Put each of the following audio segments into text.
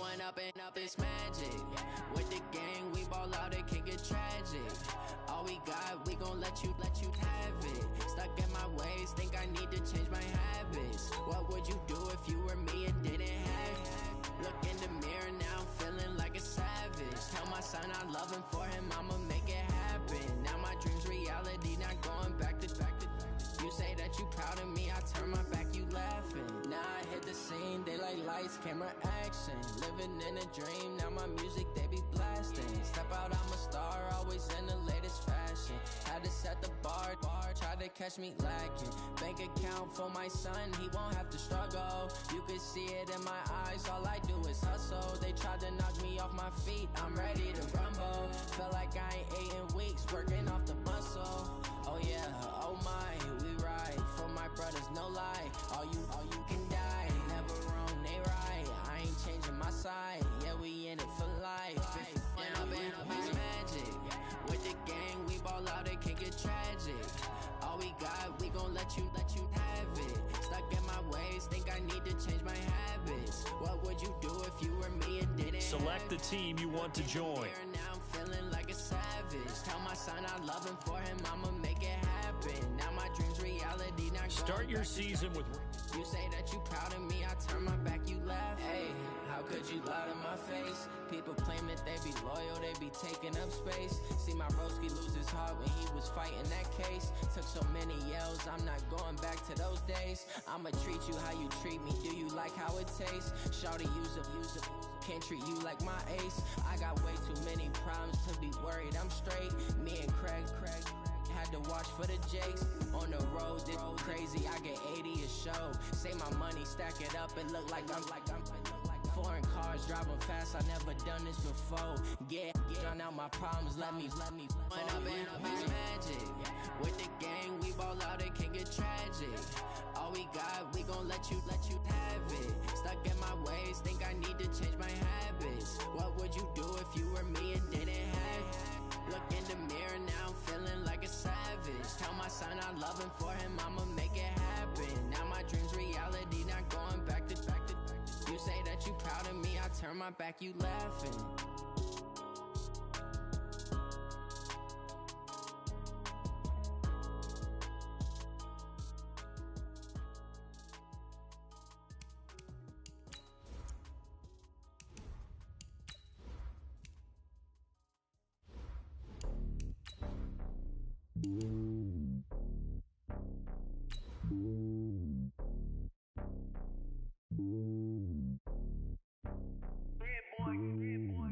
up this magic. With the gang, we ball out, it can get tragic. All we got, we gon' let you have it. Stuck in my ways, think I need to change my habits. What would you do if you were me and didn't have it? Look in the mirror now, I'm feeling like a savage. Tell my son I love him, for him I'ma make it happen. Now my dream's reality, not going back to. You say that you proud of me, I turn my back, you laughing. Now I hit the scene, daylight lights, camera action. Living in a dream, now my music they be blasting. Step out, I'm a star, always in the latest fashion. Had to set the bar, try to catch me lacking. Bank account for my son, he won't have to struggle. You can see it in my eyes, all I do is hustle. They tried to knock me off my feet, I'm ready to rumble. Felt like I ain't ate in weeks, working off the muscle. Oh yeah, oh my, we ride for my brothers, no lie. All you can die, never wrong, they right. I ain't changing my side, yeah, we in it for life. If it up it's magic. With the gang, we ball out, it can get tragic. All we got, we gon' let you have it. Stuck in my ways, think I need to change my habits. What would you do if you were me and didn't? Select the team you want to join. Now I'm feeling like a savage. Tell my son I love him, for him I'ma make it happen. Now my dream's reality, not start your season with. You say that you proud of me, I turn my back, you laugh. Hey, how could you lie to my face? People claim that they be loyal, they be taking up space. See my broski lose his heart when he was fighting that case. Took so many yells, I'm not going back to those days. I'ma treat you how you treat me, do you like how it tastes? Shawty, use it, can't treat you like my ace. I got way too many problems to be worried, I'm straight. Me and Craig had to watch for the Jakes. On the road, this crazy, I get 80 a show. Say my money, stack it up, it look like I'm foreign cars, driving fast, I never done this before. Get drown out my problems, let me up it's magic. With the gang, we ball out, it can get tragic. All we got, we gon' let you have it. Stuck in my ways, think I need to change my habits. What would you do if you were me and didn't have it? Look in the mirror now, I'm feeling like a savage. Tell my son I love him, for him I'ma make it happen. Now my dream's reality, not going back to. You say that you proud of me, I turn my back, you laughing.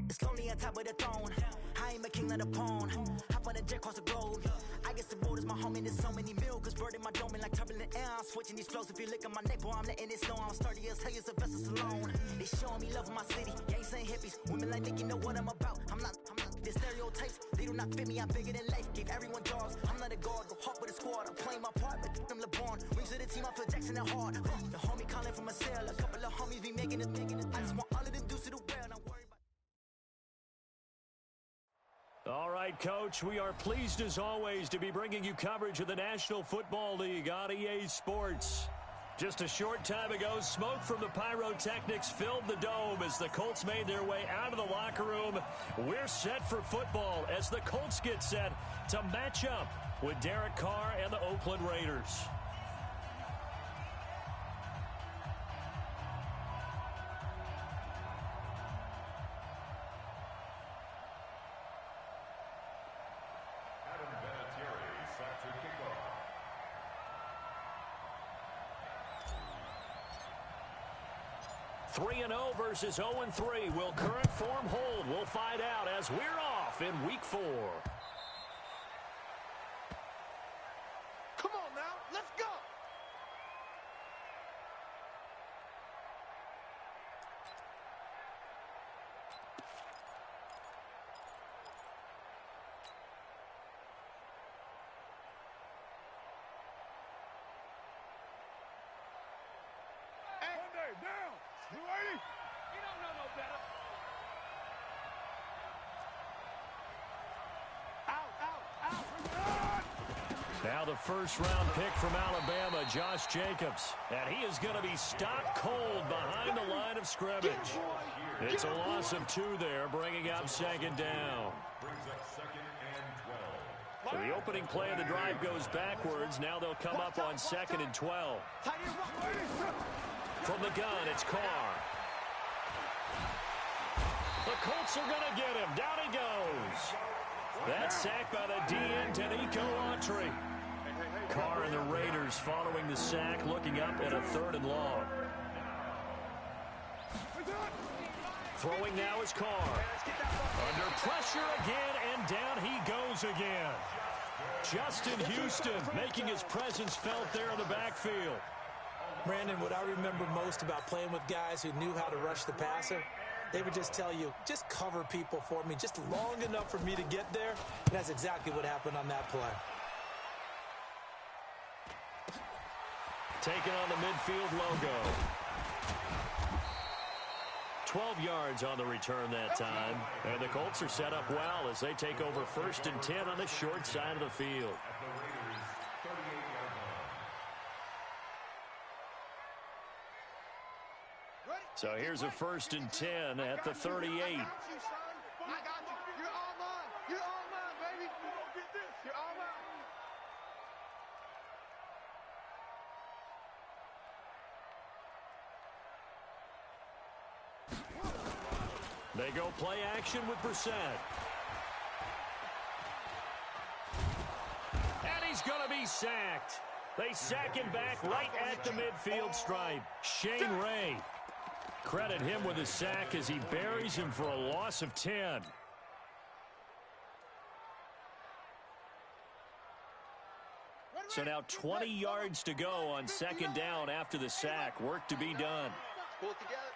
It's lonely on top of the throne. I am a king, not a pawn. Hop on a jet across the globe. I guess the road is my home, and there's so many milkers bird in my dome, and like turbulent air. I'm switching these flows. If you look at my neck, boy, I'm letting it slow. I'm sturdy as hell as a vessel alone. They showing me love in my city. Gangs and hippies, women like they know what I'm about. I'm not. The stereotypes, they do not fit me. I'm bigger than life. Give everyone jobs. I'm not a guard. Go hard with a squad. I'm playing my part, but them LeBron. Rings to the team. I feel Jackson and hard. The homie calling from a cell. A couple of homies be making it. I just want all of them dudes to do well. Not worry about. All right, Coach, we are pleased as always to be bringing you coverage of the National Football League on EA Sports. Just a short time ago, smoke from the pyrotechnics filled the dome as the Colts made their way out of the locker room. We're set for football as the Colts get set to match up with Derek Carr and the Oakland Raiders. (3-0) versus 0-3. Will current form hold? We'll find out as we're off in Week 4. Come on now, let's go. Monday, down. You ready? You don't know no better. Out. Now the first-round pick from Alabama, Josh Jacobs. And he is going to be stopped cold behind the line of scrimmage. It's a loss of 2 there, bringing up second down. So the opening play of the drive goes backwards. Now they'll come up on 2nd and 12. From the gun, it's Carr. The Colts are going to get him. Down he goes. That's sacked by the DN, Denico Autry. Carr and the Raiders following the sack, looking up at a 3rd and long. Throwing now is Carr. Under pressure again, and down he goes again. Justin Houston making his presence felt there in the backfield. Brandon, what I remember most about playing with guys who knew how to rush the passer, they would just tell you, just cover people for me, just long enough for me to get there. And that's exactly what happened on that play. Taking on the midfield logo. 12 yards on the return that time. And the Colts are set up well as they take over 1st and 10 on the short side of the field. So here's a 1st and 10 at the 38. I got you, son. I got you. You're all mine. You're all mine, baby. Get this. You're all mine. They go play action with Brissett. And he's going to be sacked. They sack him back right at the midfield stripe. Shane Ray. Credit him with a sack as he buries him for a loss of 10. So now 20 yards to go on 2nd down after the sack. Work to be done. Pull it together.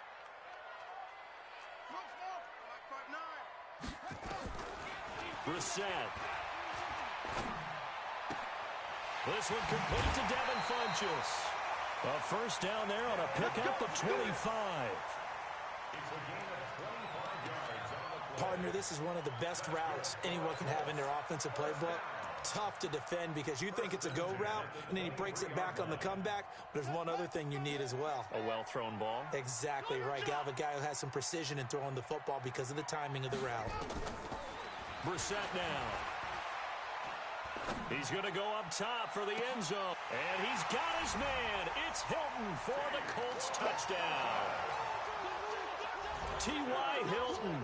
Brissett. This one complete to Devin Funchess. A 1st down there on a pickup of 25. Partner, this is one of the best routes anyone can have in their offensive playbook. Tough to defend because you think it's a go route, and then he breaks it back on the comeback. But there's one other thing you need as well. A well-thrown ball. Exactly right. You have a guy who has some precision in throwing the football because of the timing of the route. Brissett now. He's going to go up top for the end zone. And he's got his man. It's Hilton for the Colts touchdown. T.Y. Hilton.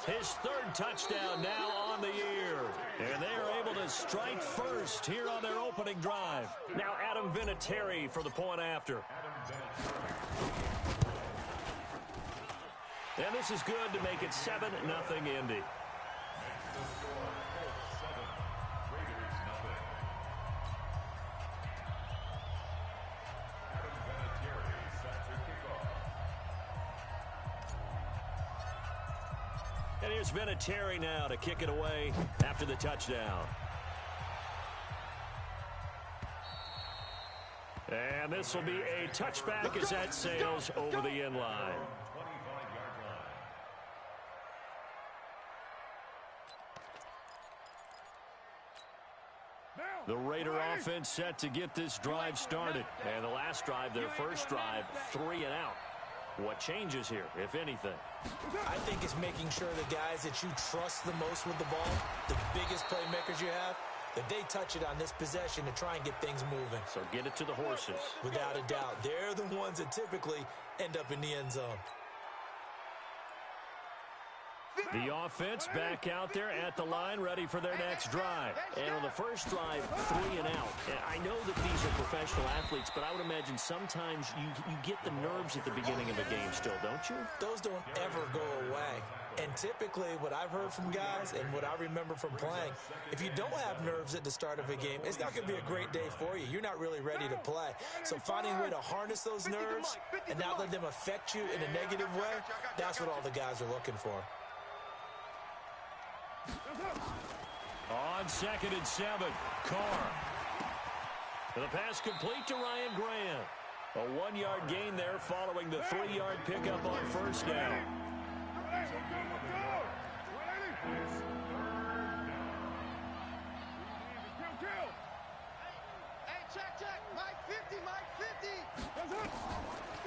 His 3rd touchdown now on the year. And they are able to strike first here on their opening drive. Now Adam Vinatieri for the point after. And this is good to make it 7-0 Indy. And here's Vinatieri now to kick it away after the touchdown. And this will be a touchback as that sails over the end line. The Raider offense set to get this drive started. And the last drive, their first drive, 3 and out. What changes here, if anything? I think it's making sure the guys that you trust the most with the ball, the biggest playmakers you have, that they touch it on this possession to try and get things moving. So get it to the horses. Without a doubt. They're the ones that typically end up in the end zone. The offense back out there at the line, ready for their next drive. And on the first drive, 3 and out. And I know that these are professional athletes, but I would imagine sometimes you get the nerves at the beginning of a game still, don't you? Those don't ever go away. And typically, what I've heard from guys and what I remember from playing, if you don't have nerves at the start of a game, it's not going to be a great day for you. You're not really ready to play. So finding a way to harness those nerves and not let them affect you in a negative way, that's what all the guys are looking for. On 2nd and 7, Carr. The pass complete to Ryan Grant. A 1-yard gain there following the 3-yard pickup on 1st down.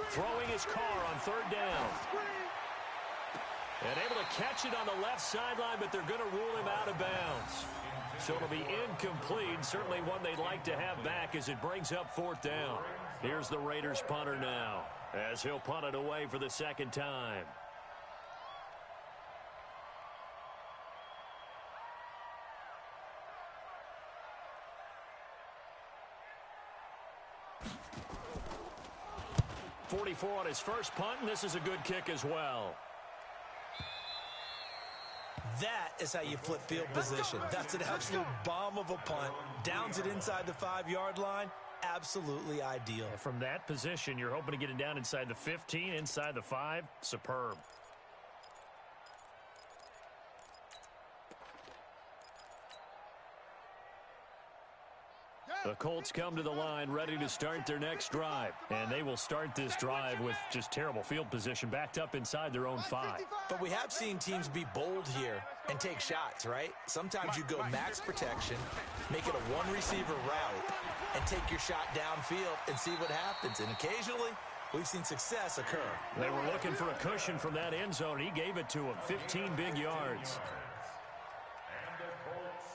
Throwing his Carr on 3rd down. And able to catch it on the left sideline, but they're going to rule him out of bounds. So it'll be incomplete. Certainly one they'd like to have back as it brings up 4th down. Here's the Raiders punter now, as he'll punt it away for the second time. .44 on his first punt, and this is a good kick as well. That is how you flip field position. That's an absolute bomb of a punt. Downs it inside the 5-yard line. Absolutely ideal. And from that position, you're hoping to get it down inside the 15, inside the 5. Superb. The Colts come to the line ready to start their next drive. And they will start this drive with just terrible field position backed up inside their own 5. But we have seen teams be bold here and take shots, right? Sometimes you go max protection, make it a one-receiver route, and take your shot downfield and see what happens. And occasionally, we've seen success occur. They were looking for a cushion from that end zone. He gave it to him. 15 big yards.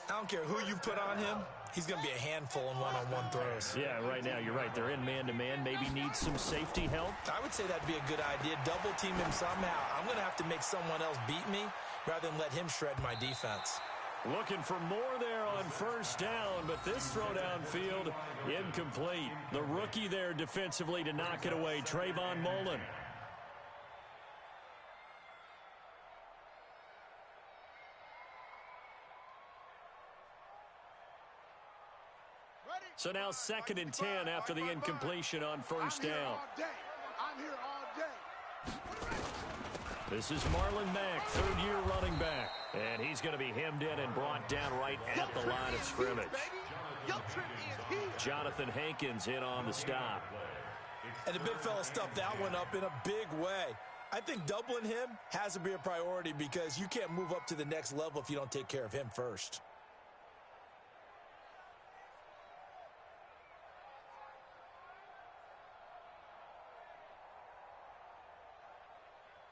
I don't care who you put on him. He's going to be a handful in one-on-one throws. Yeah, right now, you're right. They're in man-to-man. Maybe need some safety help. I would say that'd be a good idea. Double team him somehow. I'm going to have to make someone else beat me rather than let him shred my defense. Looking for more there on first down, but this throw downfield, incomplete. The rookie there defensively to knock it away, Trayvon Mullen. So now 2nd and 10 after the incompletion on first down. I'm here all day. This is Marlon Mack, 3rd-year running back. And he's going to be hemmed in and brought down right at the line of scrimmage. Jonathan Hankins in on the stop. And the big fella stuffed that one up in a big way. I think doubling him has to be a priority because you can't move up to the next level if you don't take care of him first.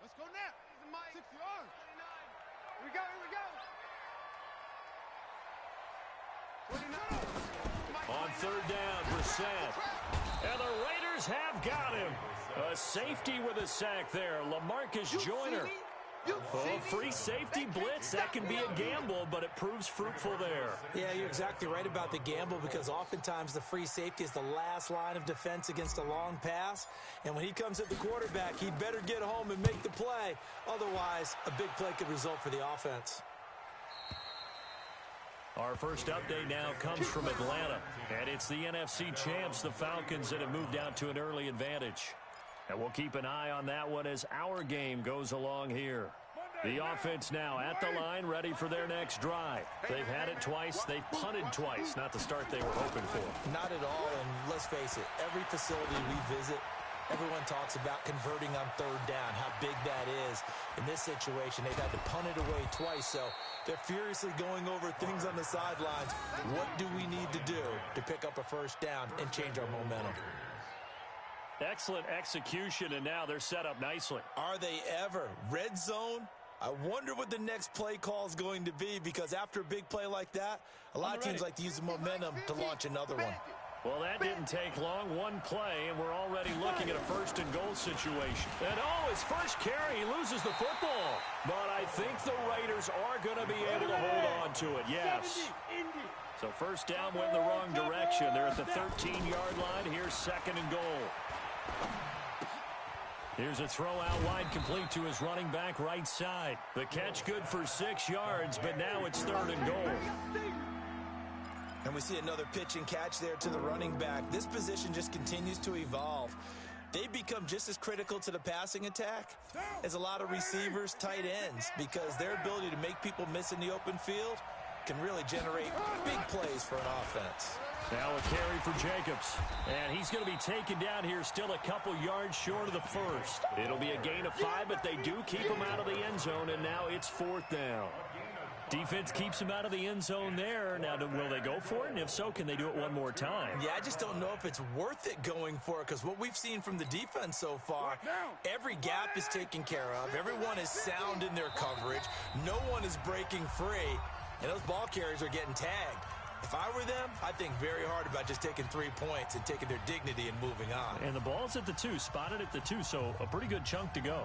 Let's go now. 6 yards. Here we go, here we go. On 3rd down, Brissett. And the Raiders have got him. A safety with a sack there, LaMarcus Joyner. Oh, free safety blitz, that can be a gamble, but it proves fruitful there. Yeah, you're exactly right about the gamble because oftentimes the free safety is the last line of defense against a long pass. And when he comes at the quarterback, he better get home and make the play. Otherwise, a big play could result for the offense. Our first update now comes from Atlanta, and it's the NFC champs, the Falcons, that have moved out to an early advantage. And we'll keep an eye on that one as our game goes along here. The offense now at the line, ready for their next drive. They've had it twice. They've punted twice. Not the start they were hoping for. Not at all, and let's face it, every facility we visit, everyone talks about converting on 3rd down, how big that is. In this situation, they've had to punt it away twice, so they're furiously going over things on the sidelines. What do we need to do to pick up a first down and change our momentum? Excellent execution, and now they're set up nicely. Are they ever? Red zone? I wonder what the next play call is going to be because after a big play like that, a lot of teams like to use the momentum to launch another one. Well, that didn't take long. One play, and we're already looking at a 1st and goal situation. And, his first carry, he loses the football. But I think the Raiders are going to be able to hold on to it, yes. So first down went in the wrong direction. They're at the 13-yard line. Here's 2nd and goal. Here's a throw out wide, complete to his running back right side. The catch good for 6 yards, but now it's 3rd and goal. And we see another pitch and catch there to the running back. This position just continues to evolve. They become just as critical to the passing attack as a lot of receivers, tight ends, because their ability to make people miss in the open field can really generate big plays for an offense. Now a carry for Jacobs. And he's going to be taken down here, still a couple yards short of the first. It'll be a gain of 5, but they do keep him out of the end zone, and now it's 4th down. Defense keeps him out of the end zone there. Now, will they go for it? And if so, can they do it one more time? Yeah, I just don't know if it's worth it going for it, because what we've seen from the defense so far, every gap is taken care of. Everyone is sound in their coverage. No one is breaking free, and those ball carriers are getting tagged. If I were them, I'd think very hard about just taking 3 points and taking their dignity and moving on. And the ball's at the 2, spotted at the 2, so a pretty good chunk to go.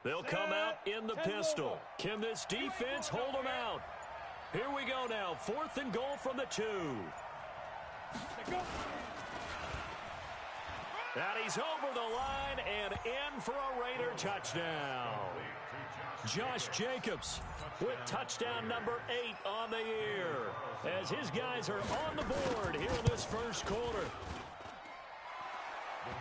They'll come out in the pistol. Can this defense hold them out? Here we go now. 4th and goal from the 2. And he's over the line and in for a Raider touchdown. Josh Jacobs with touchdown number 8 on the year, as his guys are on the board here in this first quarter.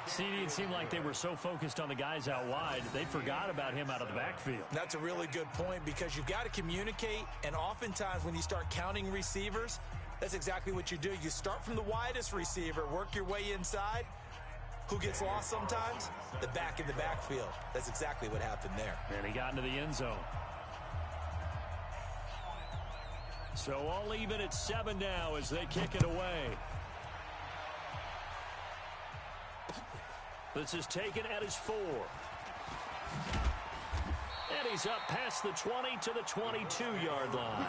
CD, it seemed like they were so focused on the guys out wide, they forgot about him out of the backfield. That's a really good point, because you've got to communicate, and oftentimes when you start counting receivers, that's exactly what you do. You start from the widest receiver, work your way inside. Who gets lost sometimes? The back in the backfield. That's exactly what happened there. And he got into the end zone. So all even at 7 now as they kick it away. This is taken at his 4. And he's up past the 20 to the 22-yard line.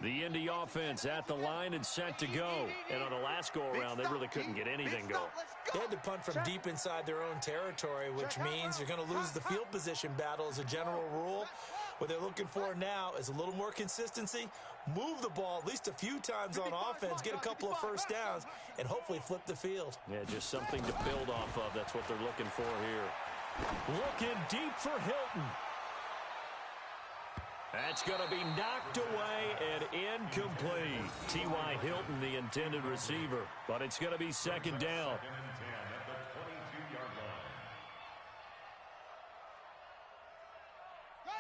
The Indy offense at the line and set to go. And on the last go-around, they really couldn't get anything going. They had to punt from deep inside their own territory, which means you're going to lose the field position battle as a general rule. What they're looking for now is a little more consistency, move the ball at least a few times on offense, get a couple of first downs, and hopefully flip the field. Yeah, just something to build off of. That's what they're looking for here. Looking deep for Hilton. That's going to be knocked away and incomplete. T.Y. Hilton, the intended receiver. But it's going to be second down.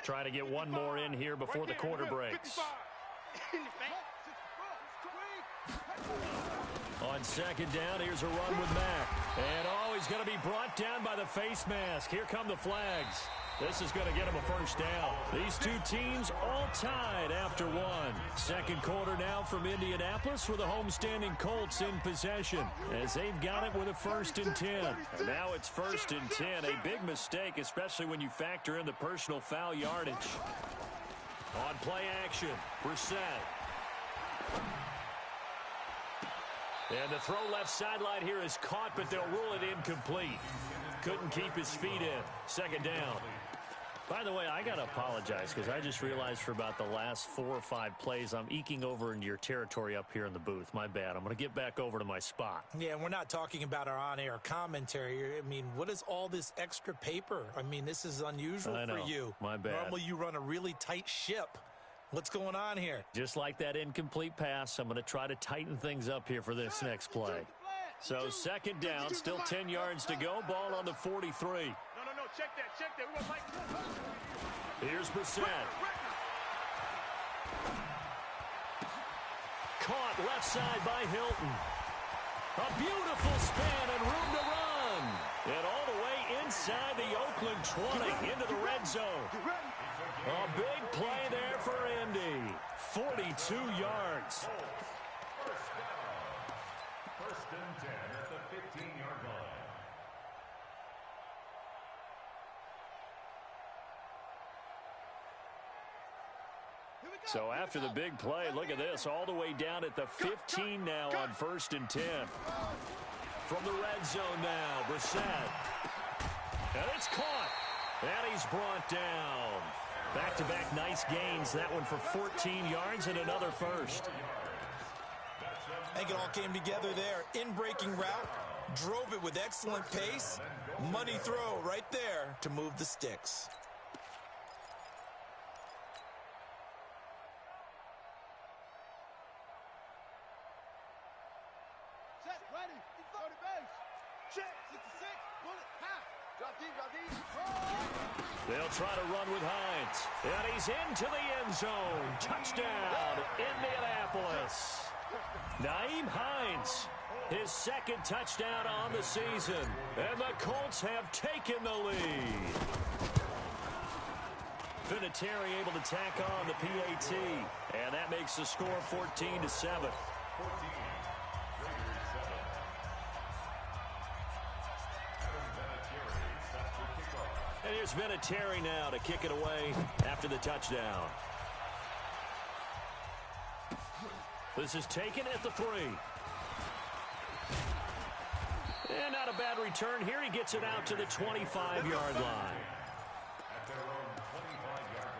Try to get one more in here before the quarter breaks. On second down, here's a run with Mack. And he's going to be brought down by the face mask. Here come the flags. This is going to get him a first down. These two teams all tied after one. Second quarter now from Indianapolis with the homestanding Colts in possession as they've got it with a 1st and 10. And now it's 1st and 10. A big mistake, especially when you factor in the personal foul yardage. On play action, Brissett. And the throw left sideline here is caught, but they'll rule it incomplete. Couldn't keep his feet in. Second down. By the way, I got to apologize because I just realized for about the last 4 or 5 plays, I'm eking over into your territory up here in the booth. My bad. I'm going to get back over to my spot. Yeah, we're not talking about our on-air commentary. I mean, what is all this extra paper? I mean, this is unusual for you. My bad. Normally you run a really tight ship. What's going on here? Just like that incomplete pass, I'm going to try to tighten things up here for this next play. So second down, still 10 yards to go. Ball on the 43. No, check that. We're gonna fight. Here's Brissett. Caught left side by Hilton. A beautiful span and room to run. And all the way inside the Oakland 20 into the red zone. A big play there for Indy. 42 yards. First and 10 at the 15-yard line. So after the big play, look at this, all the way down at the 15 now on 1st and 10. From the red zone now, Brissett. And it's caught. And he's brought down. Back-to-back nice gains. That one for 14 yards and another first. I think it all came together there. In-breaking route, drove it with excellent pace. Money throw right there to move the sticks. Set, ready, go to base. Check, 66, bullet, half. Drop deep, drop deep. They'll try to run with Hines. And he's into the end zone. Touchdown, Indianapolis. Nyheim Hines, his second touchdown on the season. And the Colts have taken the lead. Vinatieri able to tack on the PAT. And that makes the score 14-7. And here's Vinatieri now to kick it away after the touchdown. This is taken at the 3. And not a bad return here. He gets it out to the 25-yard line. At their own 25-yard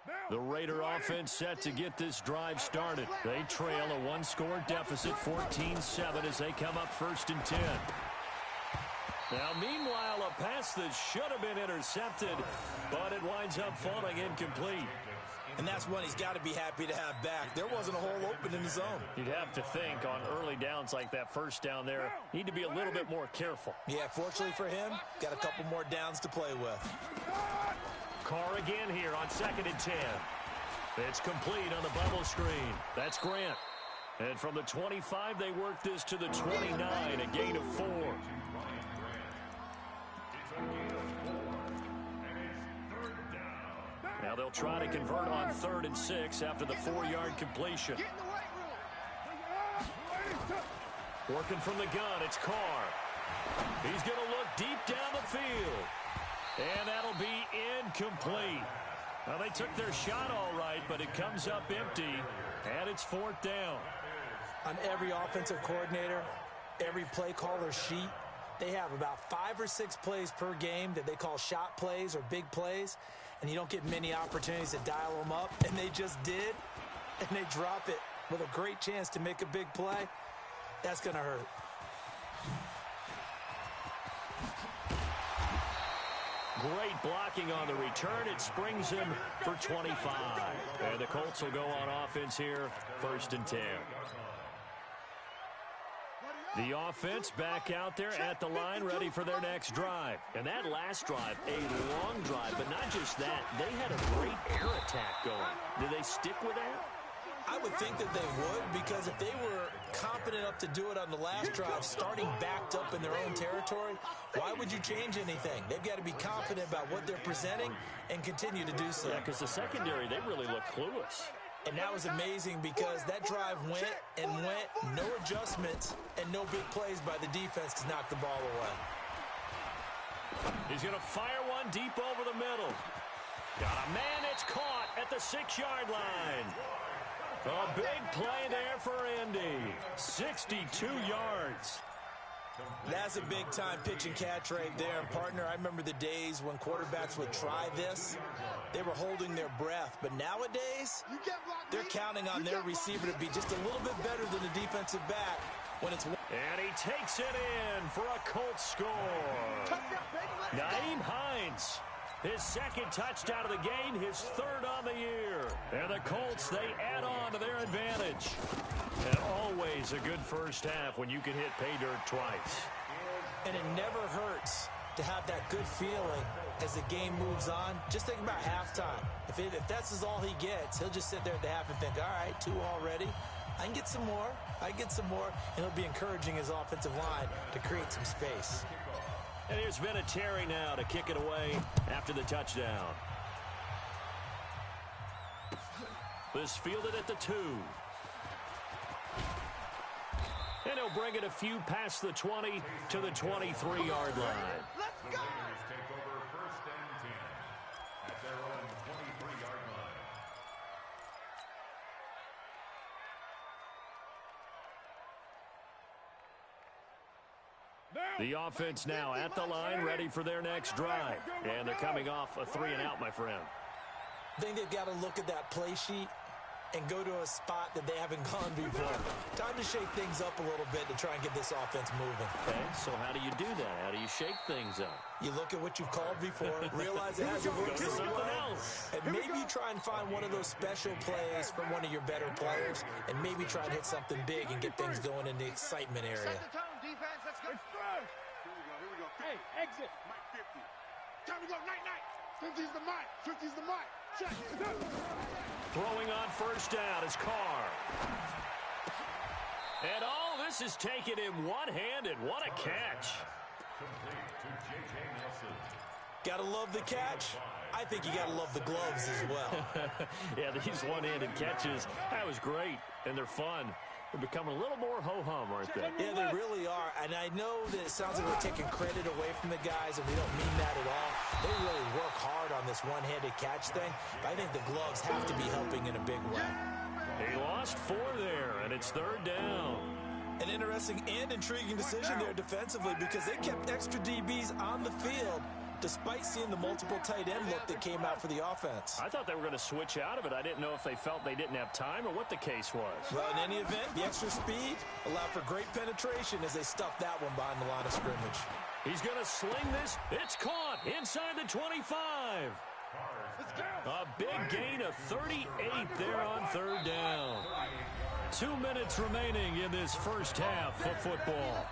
line. The Raider offense set to get this drive started. They trail a one-score deficit, 14-7, as they come up 1st and 10. Now, meanwhile, a pass that should have been intercepted, but it winds up falling incomplete. And that's one he's got to be happy to have back. There wasn't a hole open in the zone. You'd have to think on early downs like that first down there, need to be a little bit more careful. Yeah, fortunately for him, got a couple more downs to play with. Carr again here on 2nd and 10. It's complete on the bubble screen. That's Grant. And from the 25, they work this to the 29, a gain of 4. Now they'll try to convert on 3rd and 6 after the 4-yard completion. Working from the gun, it's Carr. He's going to look deep down the field. And that'll be incomplete. Well, they took their shot all right, but it comes up empty, and it's 4th down. On every offensive coordinator, every play caller sheet, they have about 5 or 6 plays per game that they call shot plays or big plays, and you don't get many opportunities to dial them up, and they just did, and they drop it with a great chance to make a big play. That's going to hurt. Great blocking on the return. It springs him for 25. And the Colts will go on offense here, 1st and 10. The offense back out there at the line, ready for their next drive. And that last drive, a long drive, but not just that. They had a great air attack going. Did they stick with that? I would think that they would, because if they were competent enough to do it on the last drive, starting backed up in their own territory, why would you change anything? They've got to be confident about what they're presenting and continue to do so. Yeah, because the secondary, they really look clueless. And that was amazing because that drive went and went, no adjustments, and no big plays by the defense to knock the ball away. He's going to fire one deep over the middle. Got a man, it's caught at the 6-yard line. A big play there for Indy. 62 yards. That's a big-time pitch and catch right there. And, partner, I remember the days when quarterbacks would try this. They were holding their breath. But nowadays, they're counting on their receiver to be just a little bit better than the defensive back when it's... And he takes it in for a Colts score. Nyheim Hines, his second touchdown of the game, his 3rd on the year. And the Colts, they add on to their advantage. And always a good first half when you can hit pay dirt twice. And it never hurts to have that good feeling as the game moves on. Just think about halftime. If that's all he gets, he'll just sit there at the half and think, all right, 2 already. I can get some more. I can get some more. And he'll be encouraging his offensive line to create some space. And here's Vinatieri now to kick it away after the touchdown. This fielded at the 2. And he'll bring it a few past the 20 to the 23-yard line. Let's go! Take over 1st and 10 at their own 23-yard line. The offense now at the line, ready for their next drive. And they're coming off a 3-and-out, my friend. I think they've got to look at that play sheet and go to a spot that they haven't gone before. Time to shake things up a little bit to try and get this offense moving. Okay, so how do you do that? How do you shake things up? You look at what you've called before, realize it hasn't worked Go to so something well, else. and maybe try and find one of those special plays from one of your better players, and maybe try and hit something big and get things going in the excitement area. Set the tone, defense. Let's go. Here we go. Hey, exit. Mike 50. Time to go. Night. 50's the Mike. 50's the Mike. Check. Throwing on first down is Carr. And all this is taken in one-handed. What a catch. Complete to J.K. Nelson. Gotta love the catch. I think you gotta love the gloves as well. Yeah, these one-handed catches, that was great, and they're fun. They're becoming a little more ho-hum, aren't they? Yeah, they really are. And I know that it sounds like we're taking credit away from the guys, and we don't mean that at all. They really work hard on this one-handed catch thing. But I think the gloves have to be helping in a big way. He lost 4 there, and it's 3rd down. An interesting and intriguing decision there defensively because they kept extra DBs on the field despite seeing the multiple tight end look that came out for the offense. I thought they were going to switch out of it. I didn't know if they felt they didn't have time or what the case was. Well, in any event, the extra speed allowed for great penetration as they stuffed that one behind the line of scrimmage. He's going to sling this. It's caught inside the 25. A big gain of 38 there on 3rd down. 2 minutes remaining in this first half of football.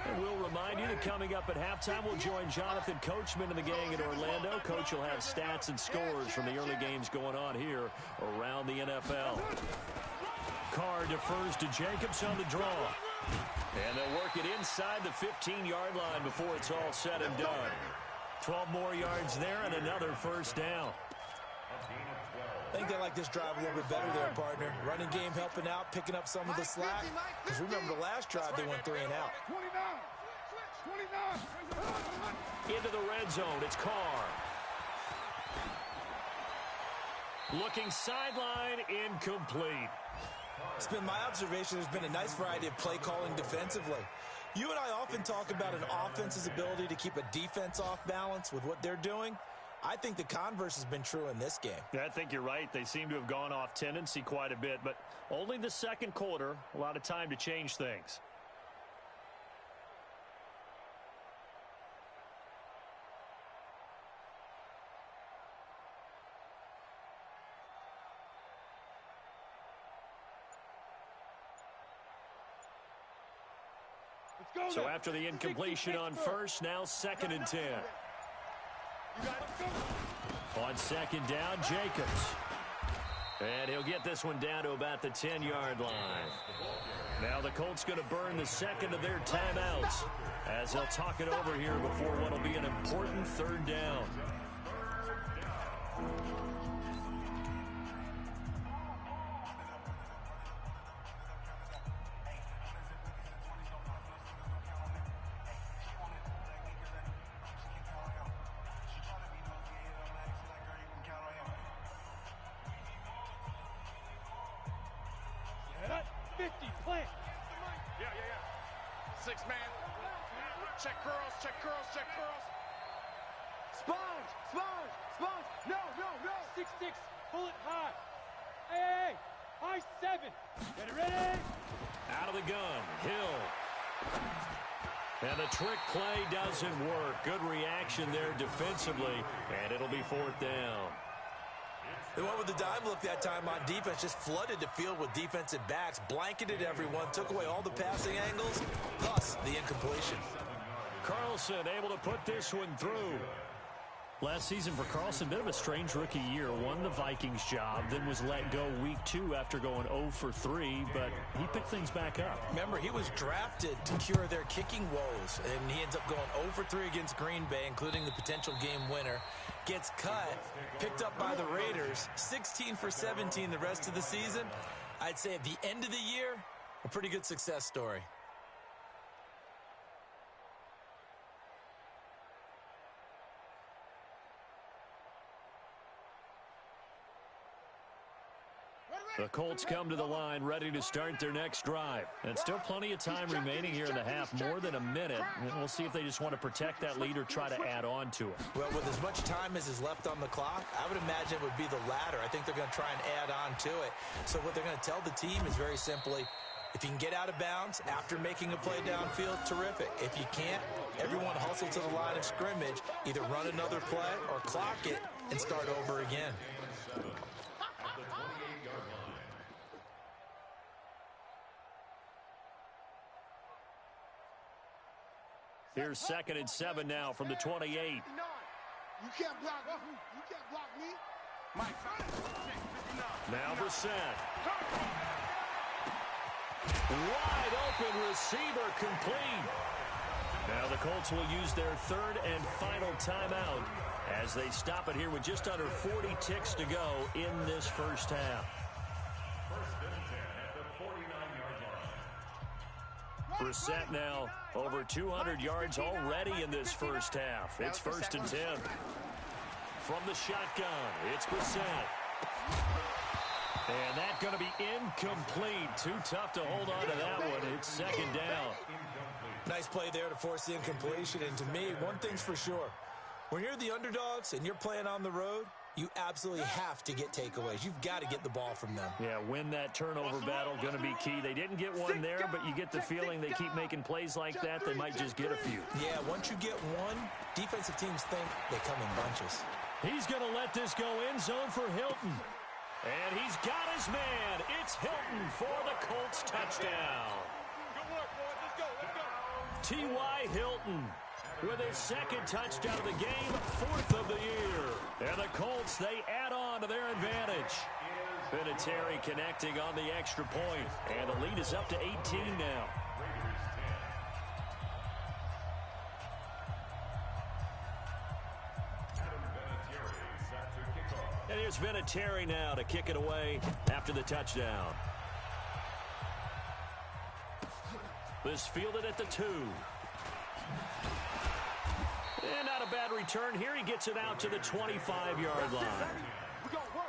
And we'll remind you that coming up at halftime, we'll join Jonathan Coachman and the gang in Orlando. Coach will have stats and scores from the early games going on here around the NFL. Carr defers to Jacobs on the draw. And they'll work it inside the 15-yard line before it's all said and done. 12 more yards there and another first down. I think they like this drive a little bit better there, partner. Running game helping out, picking up some of the slack. Because remember the last drive, they went 3 and out. 29. Into the red zone, it's Carr. Looking sideline, incomplete. It's been my observation there's been a nice variety of play calling defensively. You and I often talk about an offense's ability to keep a defense off balance with what they're doing. I think the converse has been true in this game. I think you're right. They seem to have gone off tendency quite a bit, but only the second quarter, a lot of time to change things. So after the incompletion on first, now 2nd and 10. On 2nd down, Jacobs. And he'll get this one down to about the 10-yard line. Now the Colts going to burn the second of their timeouts as they'll talk it over here before what will be an important 3rd down. Check curls. Sponge. No. 6-6. Pull it high. Hey. High 7. Get it ready. Out of the gun. Hill. And the trick play doesn't work. Good reaction there defensively. And it'll be 4th down. They went with the dime look that time on defense, just flooded the field with defensive backs, blanketed everyone, took away all the passing angles, thus the incompletion. Carlson able to put this one through. Last season for Carlson, bit of a strange rookie year. Won the Vikings job, then was let go week 2 after going 0 for 3, but he picked things back up. Remember, he was drafted to cure their kicking woes, and he ends up going 0 for 3 against Green Bay, including the potential game winner. Gets cut, picked up by the Raiders, 16 for 17 the rest of the season. I'd say at the end of the year, a pretty good success story. The Colts come to the line ready to start their next drive. And still plenty of time remaining here in the half, more than a minute. And we'll see if they just want to protect that lead or try to add on to it. Well, with as much time as is left on the clock, I would imagine it would be the latter. I think they're going to try and add on to it. So what they're going to tell the team is very simply, if you can get out of bounds after making a play downfield, terrific. If you can't, everyone hustle to the line of scrimmage, either run another play or clock it and start over again. Here's 2nd and 7 now from the 28. You can't block me. You can't block me. Now Brissett. Wide open receiver complete. Now the Colts will use their 3rd and final timeout as they stop it here with just under 40 ticks to go in this first half. Brissett now over 200 yards already in this first half. It's 1st and 10. From the shotgun, it's Brissett. And that's going to be incomplete. Too tough to hold on to that one. It's 2nd down. Nice play there to force the incompletion. And to me, one thing's for sure. When you're the underdogs and you're playing on the road, you absolutely have to get takeaways. You've got to get the ball from them. Yeah, win that turnover battle, going to be key. They didn't get one there, but you get the feeling they keep making plays like that, they might just get a few. Yeah, once you get one, defensive teams think they come in bunches. He's going to let this go end zone for Hilton. And he's got his man. It's Hilton for the Colts touchdown. Good work, boys. Let's go. Let's go. T.Y. Hilton with his 2nd touchdown of the game, 4th of the year. And the Colts, they add on to their advantage. Vinatieri connecting on the extra point. And the lead is up to 18 now. And here's Vinatieri now to kick it away after the touchdown. This fielded at the 2. And not a bad return here. He gets it out to the 25-yard line. We're going to work.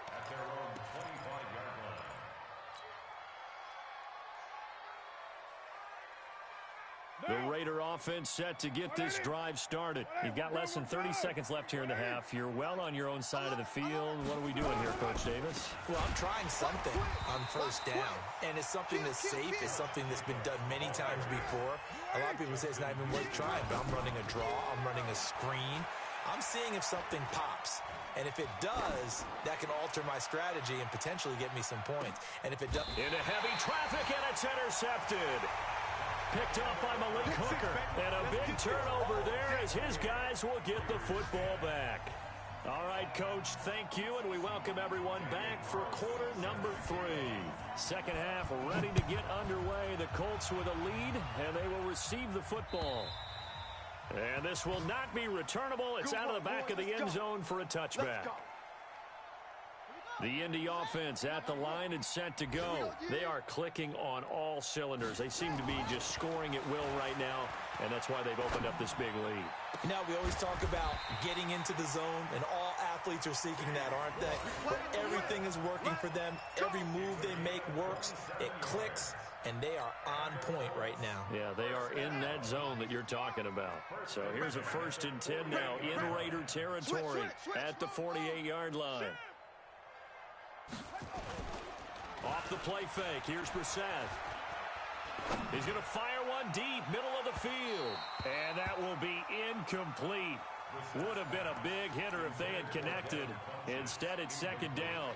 The Raider offense set to get this drive started. You've got less than 30 seconds left here in the half. You're well on your own side of the field. What are we doing here, Coach Davis? Well, I'm trying something on 1st down, and it's something that's safe. It's something that's been done many times before. A lot of people say it's not even worth trying, but I'm running a draw. I'm running a screen. I'm seeing if something pops. And if it does, that can alter my strategy and potentially get me some points. And if it does... Into heavy traffic, and it's intercepted. Picked up by Malik Hooker. And a big turnover there as his guys will get the football back. All right, Coach, thank you, and we welcome everyone back for quarter number 3. Second half ready to get underway. The Colts with a lead, and they will receive the football. And this will not be returnable. It's out of the back of the end zone for a touchback. The Indy offense at the line and set to go. They are clicking on all cylinders. They seem to be just scoring at will right now, and that's why they've opened up this big lead. Now, we always talk about getting into the zone, and all athletes are seeking that, aren't they? But everything is working for them. Every move they make works. It clicks, and they are on point right now. Yeah, they are in that zone that you're talking about. So here's a 1st and 10 now in Raider territory at the 48-yard line. Off the play fake, here's Brissett. He's going to fire one deep, middle of the field. And that will be incomplete. Would have been a big hitter if they had connected. Instead, it's 2nd down.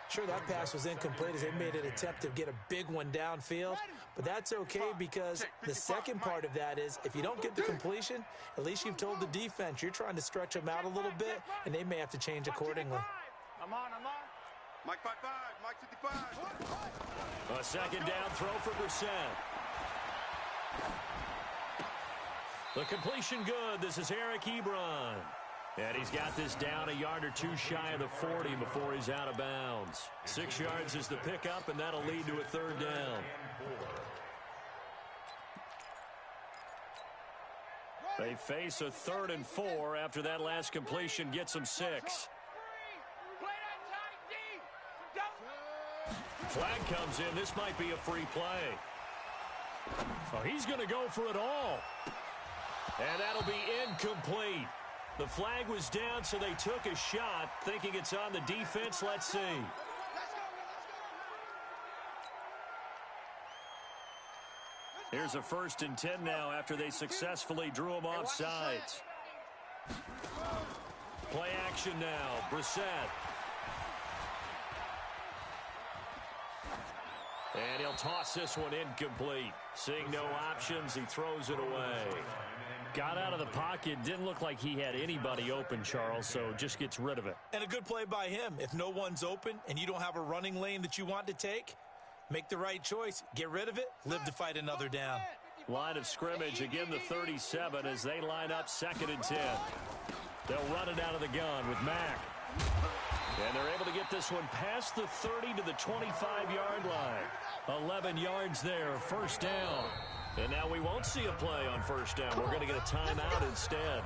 Sure, that pass was incomplete as they made an attempt to get a big one downfield. But that's okay because the second part of that is if you don't get the completion, at least you've told the defense you're trying to stretch them out a little bit, and they may have to change accordingly. I'm on. Mike 5-5, Mike 55. A 2nd down throw for Brissett. The completion good. This is Eric Ebron. And he's got this down a yard or two shy of the 40 before he's out of bounds. 6 yards is the pickup, and that'll lead to a third down. They face a 3rd and 4 after that last completion gets them 6. Flag comes in. This might be a free play. Oh, he's going to go for it all. And that'll be incomplete. The flag was down, so they took a shot, thinking it's on the defense. Let's see. Here's a 1st and 10 now after they successfully drew him off sides. Play action now. Brissett. And he'll toss this one incomplete. Seeing no options, he throws it away. Got out of the pocket. Didn't look like he had anybody open, Charles, so just gets rid of it. And a good play by him. If no one's open and you don't have a running lane that you want to take, make the right choice. Get rid of it. Live to fight another down. Line of scrimmage, again the 37 as they line up 2nd and 10. They'll run it out of the gun with Mack. And they're able to get this one past the 30 to the 25-yard line. 11 yards there, 1st down. And now we won't see a play on 1st down. We're going to get a timeout instead.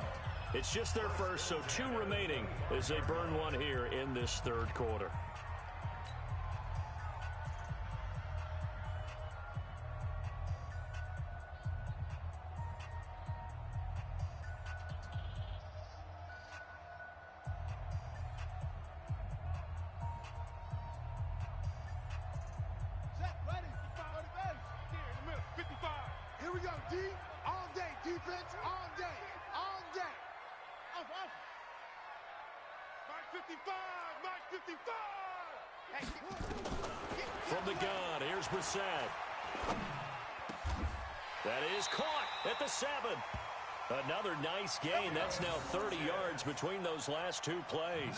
It's just their first, so 2 remaining as they burn one here in this 3rd quarter. From the gun, here's Brissett. That is caught at the 7. Another nice gain. That's now 30 yards between those last 2 plays.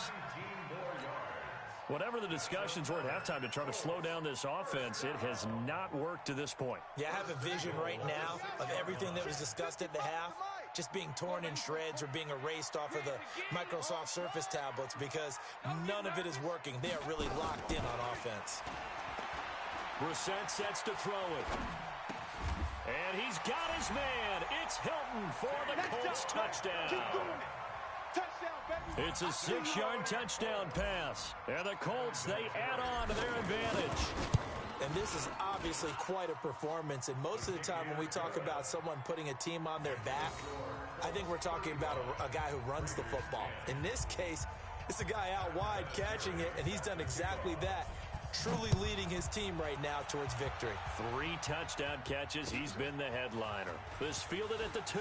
Whatever the discussions were at halftime to try to slow down this offense, it has not worked to this point. Yeah, I have a vision right now of everything that was discussed at the half just being torn in shreds or being erased off of the Microsoft Surface tablets because none of it is working. They are really locked in on offense. Brissett sets to throw it. And he's got his man. It's Hilton for the Colts touchdown. It's a 6-yard touchdown pass. And the Colts, they add on to their advantage. And this is obviously quite a performance. And most of the time when we talk about someone putting a team on their back, I think we're talking about a guy who runs the football. In this case, it's a guy out wide catching it, and he's done exactly that. Truly leading his team right now towards victory. 3 touchdown catches. He's been the headliner. This fielded at the 2.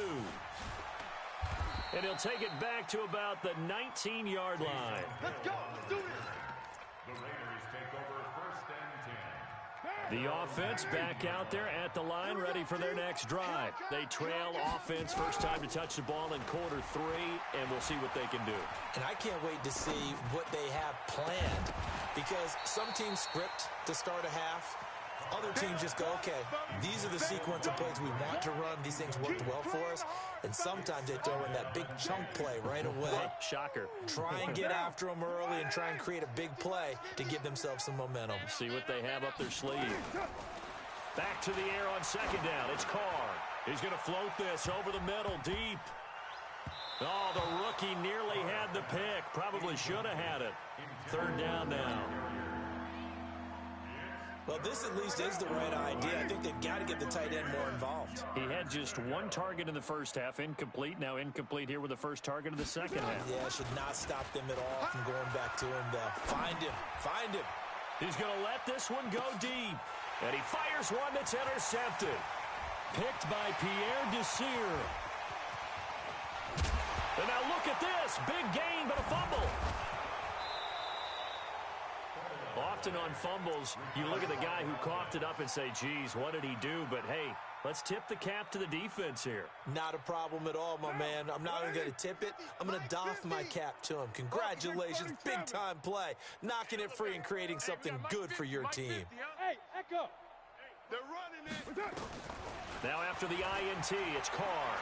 And he'll take it back to about the 19-yard line. Let's go. Let's do this. The Raiders take over 1st and 10. The offense back out there at the line, ready for their next drive. They trail offense, first time to touch the ball in quarter 3, and we'll see what they can do. And I can't wait to see what they have planned, because some teams script to start a half. Other teams just go, okay, these are the sequence of plays we want to run. These things worked well for us. And sometimes they throw in that big chunk play right away. Shocker. Try and get after them early and try and create a big play to give themselves some momentum. See what they have up their sleeve. Back to the air on 2nd down. It's Carr. He's going to float this over the middle, deep. Oh, the rookie nearly had the pick. Probably should have had it. 3rd down now. Well, this at least is the right idea. I think they've got to get the tight end more involved. He had just 1 target in the first half, incomplete. Now incomplete here with the first target of the second half. Yeah, should not stop them at all from going back to him, though. Find him. Find him. He's going to let this one go deep. And he fires one that's intercepted. Picked by Pierre Desir. And now look at this. Big gain, but a fumble. Often on fumbles, you look at the guy who coughed it up and say, geez, what did he do? But, hey, let's tip the cap to the defense here. Not a problem at all, my man. I'm not even going to tip it. I'm going to doff my cap to him. Congratulations. Big-time play. Knocking it free and creating something good for your team. Hey, Echo. They're running it. Now after the INT, it's Carr.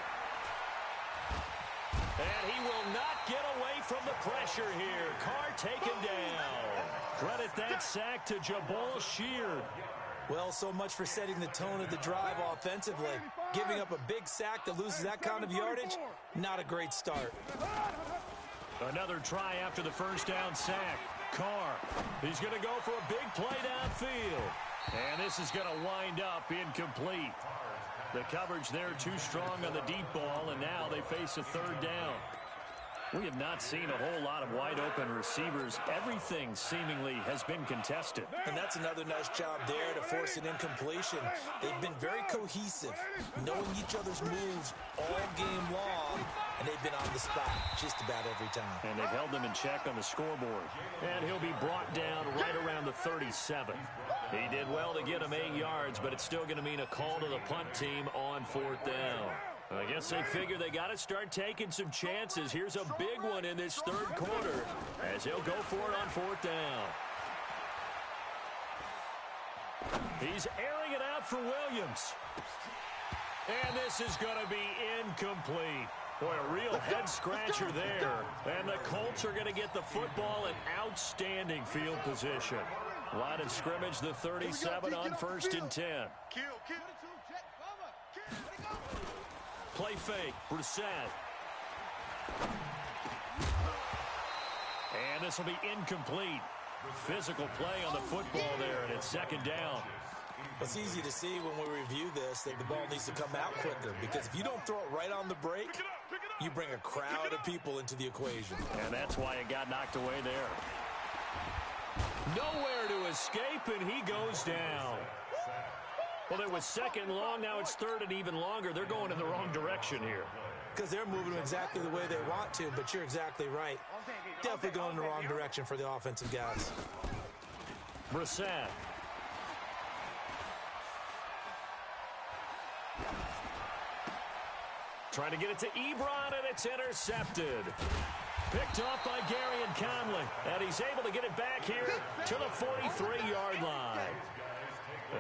And he will not get away from the pressure here. Carr taken down. Credit that sack to Jabal Sheard. Well, so much for setting the tone of the drive offensively. Giving up a big sack that loses that kind of yardage, not a great start. Another try after the first down sack. Carr, he's going to go for a big play downfield. And this is going to wind up incomplete. The coverage there too strong on the deep ball, and now they face a third down. We have not seen a whole lot of wide-open receivers. Everything seemingly has been contested. And that's another nice job there to force an incompletion. They've been very cohesive, knowing each other's moves all game long, and they've been on the spot just about every time. And they've held them in check on the scoreboard. And he'll be brought down right around the 37. He did well to get him 8 yards, but it's still going to mean a call to the punt team on fourth down. I guess they figure they got to start taking some chances. Here's a big one in this third quarter as he'll go for it on fourth down. He's airing it out for Williams. And this is going to be incomplete. Boy, a real head-scratcher there. And the Colts are going to get the football in outstanding field position. Line of scrimmage, the 37 on 1st and 10. Play fake, Brissett. And this will be incomplete. Physical play on the football there, and it's second down. It's easy to see when we review this that the ball needs to come out quicker, because if you don't throw it right on the break, you bring a crowd of people into the equation. And that's why it got knocked away there. Nowhere to escape, and he goes down. Well, it was second long. Now it's third and even longer. They're going in the wrong direction here. Because they're moving exactly the way they want to, but you're exactly right. Definitely going in the wrong direction for the offensive guys. Brissett. Trying to get it to Ebron, and it's intercepted. Picked off by Garyon Conley. And he's able to get it back here to the 43-yard line.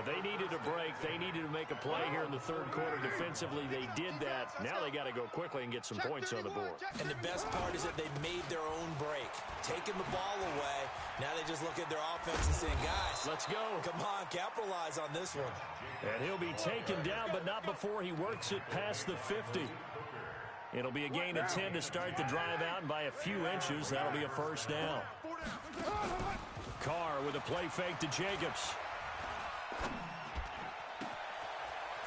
They needed a break. They needed to make a play here in the third quarter. Defensively, they did that. Now they got to go quickly and get some points on the board. And the best part is that they made their own break. Taking the ball away. Now they just look at their offense and saying, guys, let's go. Come on, capitalize on this one. And he'll be taken down, but not before he works it past the 50. It'll be a gain of 10 to start the drive out, and by a few inches, that'll be a first down. Carr with a play fake to Jacobs.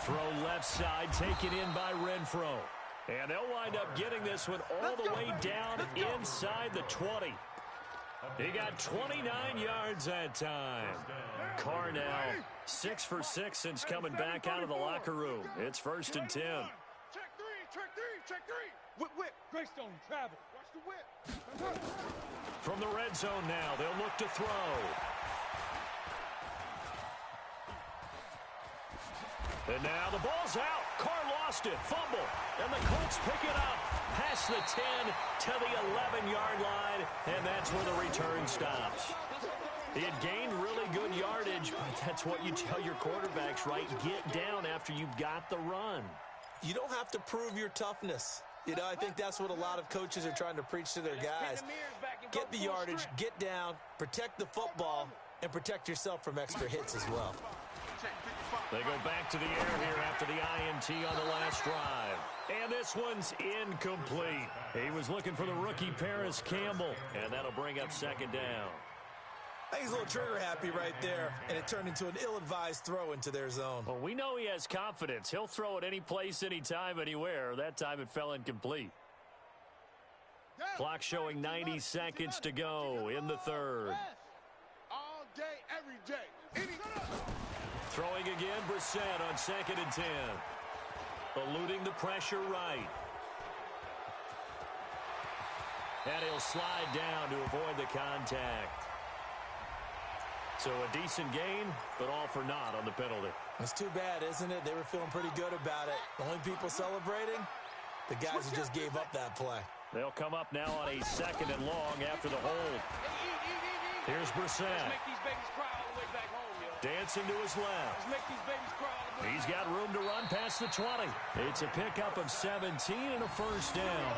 Throw left side, taken in by Renfro. And they'll wind up getting this one all the way down inside the 20. He got 29 yards that time. Carr now 6 for 6 since coming back out of the locker room. It's 1st and 10. Check three. Whip. Greystone, travel. Watch the whip. From the red zone now, they'll look to throw. And now the ball's out. Carr lost it. Fumble. And the Colts pick it up. Past the 10 to the 11-yard line. And that's where the return stops. He had gained really good yardage, but that's what you tell your quarterbacks, right? Get down after you've got the run. You don't have to prove your toughness. You know, I think that's what a lot of coaches are trying to preach to their guys. Get the yardage, get down, protect the football, and protect yourself from extra hits as well. They go back to the air here after the INT on the last drive. And this one's incomplete. He was looking for the rookie Paris Campbell, and that'll bring up second down. I think he's a little trigger happy right there, and it turned into an ill-advised throw into their zone. Well, we know he has confidence. He'll throw it any place, anytime, anywhere. That time it fell incomplete. Clock showing 90 seconds to go in the third. All day, every day. Throwing again, Brissett on 2nd and 10. Eluding the pressure right. And he'll slide down to avoid the contact. So a decent gain, but all for naught on the penalty. It's too bad, isn't it? They were feeling pretty good about it. The only people celebrating, the guys who just gave up that play. They'll come up now on a 2nd and long after the hold. Here's Brissett. Dancing to his left. He's got room to run past the 20. It's a pickup of 17 and a first down.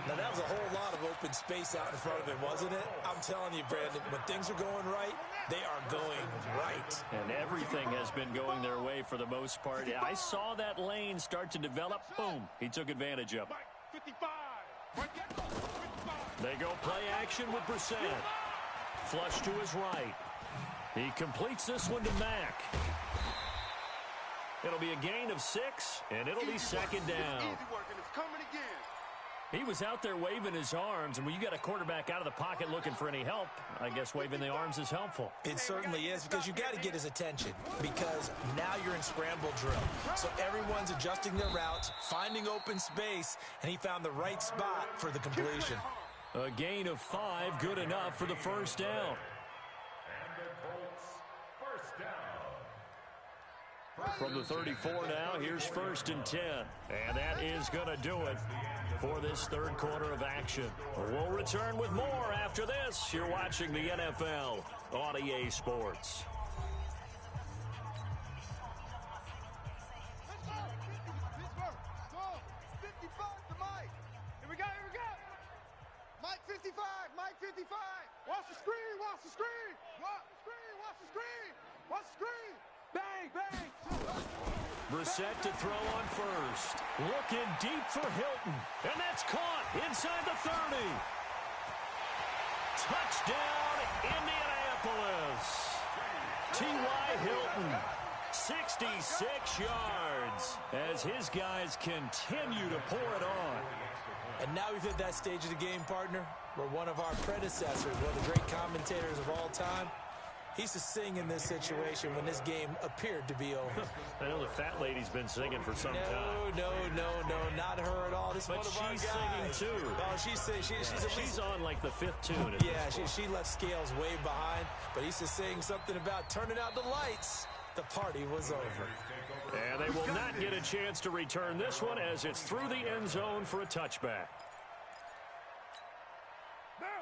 Now, that was a whole lot of open space out in front of him, wasn't it? I'm telling you, Brandon, when things are going right, they are going right. And everything has been going their way for the most part. I saw that lane start to develop. Boom. He took advantage of it. They go play action with Brissett. Flush to his right. He completes this one to Mack. It'll be a gain of 6, and it'll be 2nd down. He was out there waving his arms, and when you got a quarterback out of the pocket looking for any help, I guess waving the arms is helpful. It certainly is, because you got to get his attention, because now you're in scramble drill. So everyone's adjusting their routes, finding open space, and he found the right spot for the completion. A gain of 5, good enough for the first down. From the 34 now, here's 1st and 10. And that is going to do it for this third quarter of action. We'll return with more after this. You're watching the NFL on EA Sports. Mike 55, Mike 55. Watch the screen, watch the screen. Watch the screen, watch the screen. Watch the screen. Bang, bang. Brissett to throw on first. Looking deep for Hilton. And that's caught inside the 30. Touchdown, Indianapolis. T.Y. Hilton, 66 yards as his guys continue to pour it on. And now we've hit that stage of the game, partner, where one of our predecessors, one of the great commentators of all time, he used to sing in this situation when this game appeared to be over. I know the fat lady's been singing for some time. No, not her at all. This but is one of she's our guys. singing too. Oh, she's on like the 5th tune. Yeah, she left Scales way behind, but he used to sing something about turning out the lights. The party was over. And they will not get a chance to return this one as it's through the end zone for a touchback.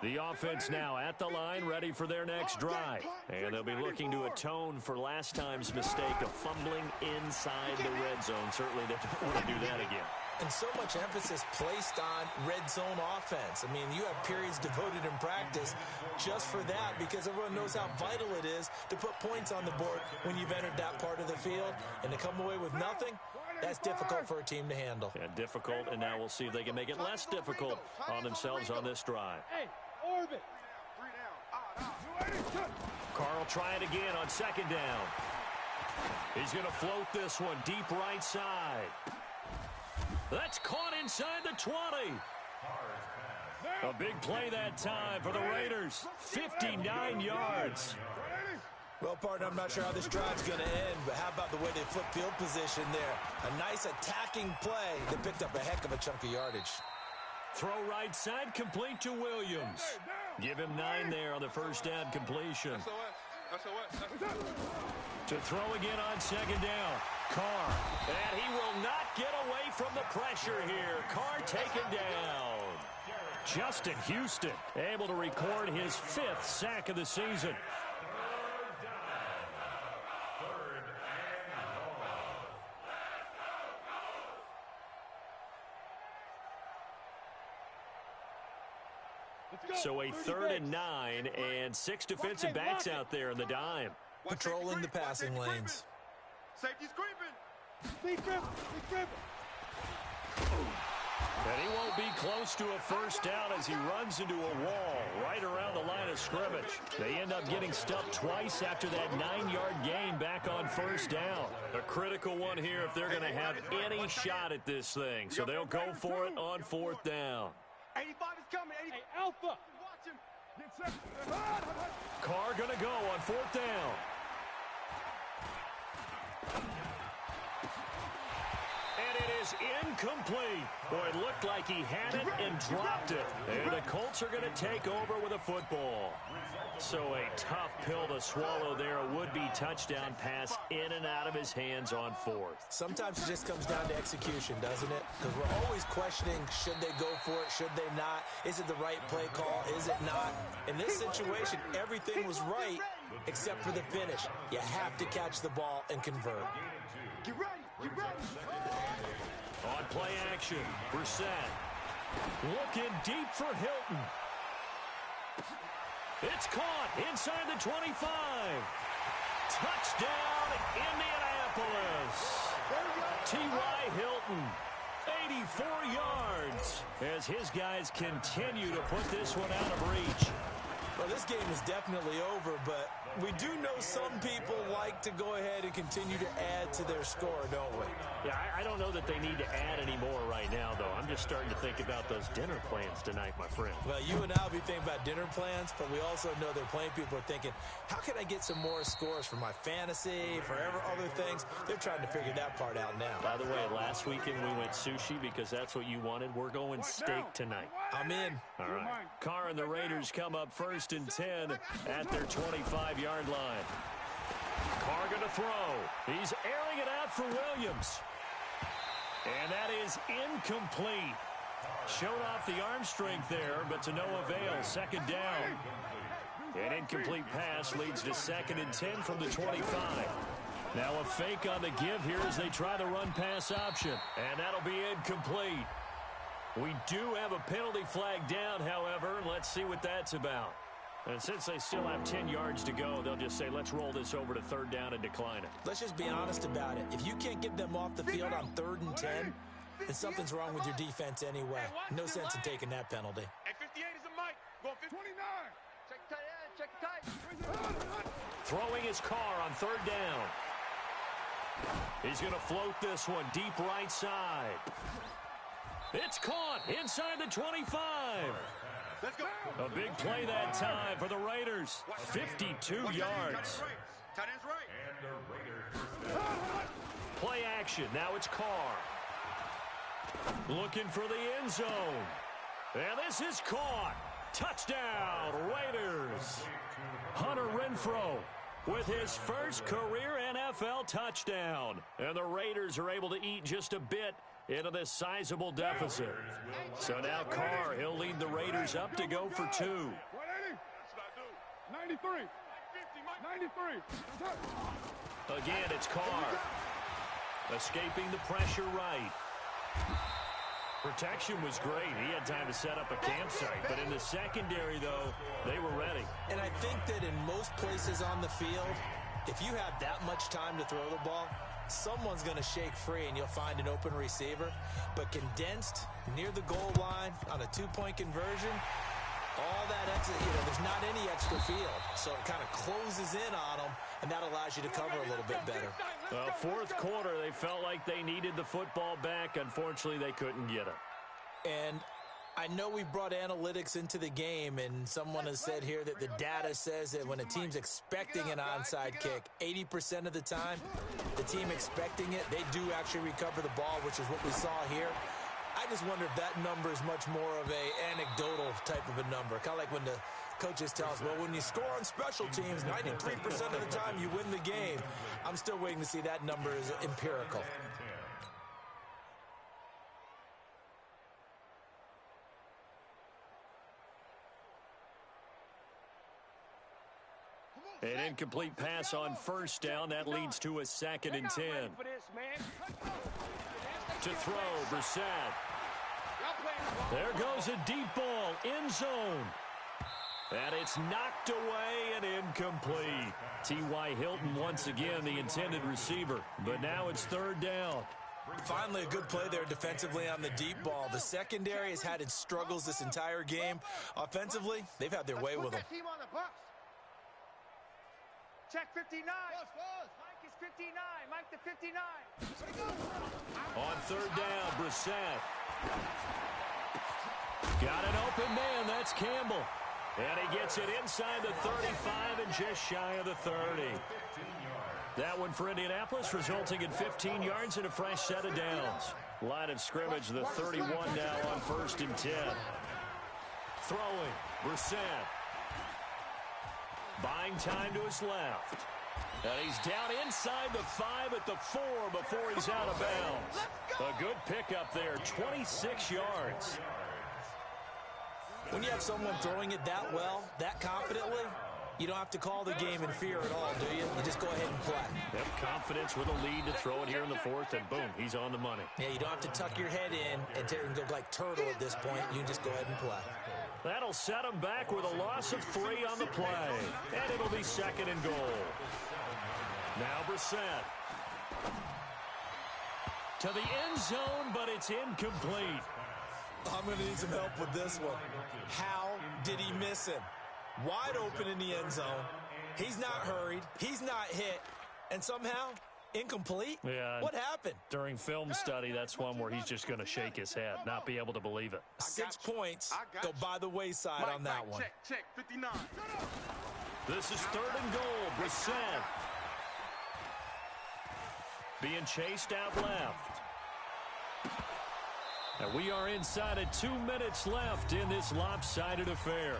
The offense now at the line, ready for their next drive. And they'll be looking to atone for last time's mistake of fumbling inside the red zone. Certainly they don't want to do that again. And so much emphasis placed on red zone offense. I mean, you have periods devoted in practice just for that, because everyone knows how vital it is to put points on the board when you've entered that part of the field. And to come away with nothing, that's difficult for a team to handle. Yeah, difficult, and now we'll see if they can make it less difficult on themselves on this drive. Hey, orbit. Carl try it again on 2nd down. He's going to float this one deep right side. That's caught inside the 20. A big play that time for the Raiders. 59 yards. Well, partner, I'm not sure how this drive's going to end, but how about the way they flip field position there? A nice attacking play that picked up a heck of a chunk of yardage. Throw right side, complete to Williams. Give him 9 there on the first down completion. To throw again on 2nd down. Carr. And he will not get away from the pressure here. Carr taken down. Justin Houston able to record his 5th sack of the season. So a 3rd and 9 and 6 defensive backs out there in the dime. Patrolling the passing lanes. Safety's creeping. Be driven. And he won't be close to a first down as he runs into a wall right around the line of scrimmage. They end up getting stuffed twice after that 9-yard gain back on first down. A critical one here if they're going to have any shot at this thing. So they'll go for it on 4th down. 85 is coming. 85. Hey, Alpha. Watch him. Get set. Carr going to go on 4th down. And it is incomplete. Boy, it looked like he had it and dropped it. And the Colts are going to take over with a football. So a tough pill to swallow there. A would-be touchdown pass in and out of his hands on fourth. Sometimes it just comes down to execution, doesn't it? Because we're always questioning, should they go for it, should they not? Is it the right play call, is it not? In this situation, everything was right except for the finish. You have to catch the ball and convert. Get ready, get ready. On play action, Brissett looking deep for Hilton. It's caught inside the 25. Touchdown, Indianapolis. T.Y. Hilton, 84 yards, as his guys continue to put this one out of reach. Well, this game is definitely over, but we do know some people like to go ahead and continue to add to their score, don't we? Yeah, I don't know that they need to add any more right now, though. I'm just starting to think about those dinner plans tonight, my friend. Well, you and I will be thinking about dinner plans, but we also know that plenty of people are thinking, how can I get some more scores for my fantasy, for other things? They're trying to figure that part out now. By the way, last weekend we went sushi because that's what you wanted. We're going steak tonight. I'm in. All right. Carr and the Raiders come up 1st and 10 at their 25-yard line. Carr going to throw. He's airing it out for Williams. And that is incomplete. Showed off the arm strength there, but to no avail. 2nd down. An incomplete pass leads to 2nd and 10 from the 25. Now a fake on the give here as they try the run-pass option. And that'll be incomplete. We do have a penalty flag down, however. Let's see what that's about. And since they still have 10 yards to go, they'll just say, let's roll this over to 3rd down and decline it. Let's just be honest about it. If you can't get them off the field on 3rd and 10, then something's wrong with your defense anyway. No sense in taking that penalty. At 58 is a Mike. Going 29. Check tight end. Check tight. Throwing his Carr on 3rd down. He's going to float this one deep right side. It's caught inside the 25. Let's go. A big play that time for the Raiders. 52 yards. Tight end's right. Play action. Now it's Carr. Looking for the end zone. And this is caught. Touchdown, Raiders. Hunter Renfrow with his first career NFL touchdown. And the Raiders are able to eat just a bit into this sizable deficit. So now Carr, he'll lead the Raiders up to go for 2. 93. 93. Again, it's Carr. Escaping the pressure right. Protection was great. He had time to set up a campsite. But in the secondary, though, they were ready. And I think that in most places on the field, if you have that much time to throw the ball, someone's going to shake free and you'll find an open receiver. But condensed near the goal line on a 2-point conversion, all that extra, there's not any extra field. So it kind of closes in on them, and that allows you to cover a little bit better. 4th quarter, they felt like they needed the football back. Unfortunately, they couldn't get it. And I know we've brought analytics into the game, and someone has said here that the data says that when a team's expecting an onside kick, 80% of the time, the team expecting it, they do actually recover the ball, which is what we saw here. I just wonder if that number is much more of a anecdotal type of a number. Kind of like when the coaches tell us, well, when you score on special teams, 93% of the time you win the game. I'm still waiting to see that number is empirical. An incomplete pass on 1st down. That leads to a 2nd and 10. To throw, Brissett. There goes a deep ball, end zone. And it's knocked away and incomplete. T.Y. Hilton once again the intended receiver. But now it's 3rd down. Finally, a good play there defensively on the deep ball. The secondary has had its struggles this entire game. Offensively, they've had their way with them. Team on the box. Check 59. Mike is 59. Mike to 59. On 3rd down, Brissett. Got an open man. That's Campbell. And he gets it inside the 35 and just shy of the 30. That one for Indianapolis, resulting in 15 yards and a fresh set of downs. Line of scrimmage, the 31 now on 1st and 10. Throwing, Brissett. Buying time to his left. And he's down inside the 5 at the 4 before he's out of bounds. A good pickup there, 26 yards. When you have someone throwing it that well, that confidently, you don't have to call the game in fear at all, do you? You just go ahead and play. Yep, confidence with a lead to throw it here in the 4th, and boom, he's on the money. Yeah, you don't have to tuck your head in and go like turtle at this point. You can just go ahead and play. That'll set him back with a loss of 3 on the play. And it'll be 2nd and goal. Now Brissett. To the end zone, but it's incomplete. I'm going to need some help with this one. How did he miss him? Wide open in the end zone. He's not hurried. He's not hit. And somehow, incomplete? Yeah. What happened? During film study, that's one where he's just going to shake his head, not be able to believe it. 6 points go by the wayside on that one. Check, 59. This is 3rd and goal. Brissett. Being chased out left. And we are inside of 2 minutes left in this lopsided affair.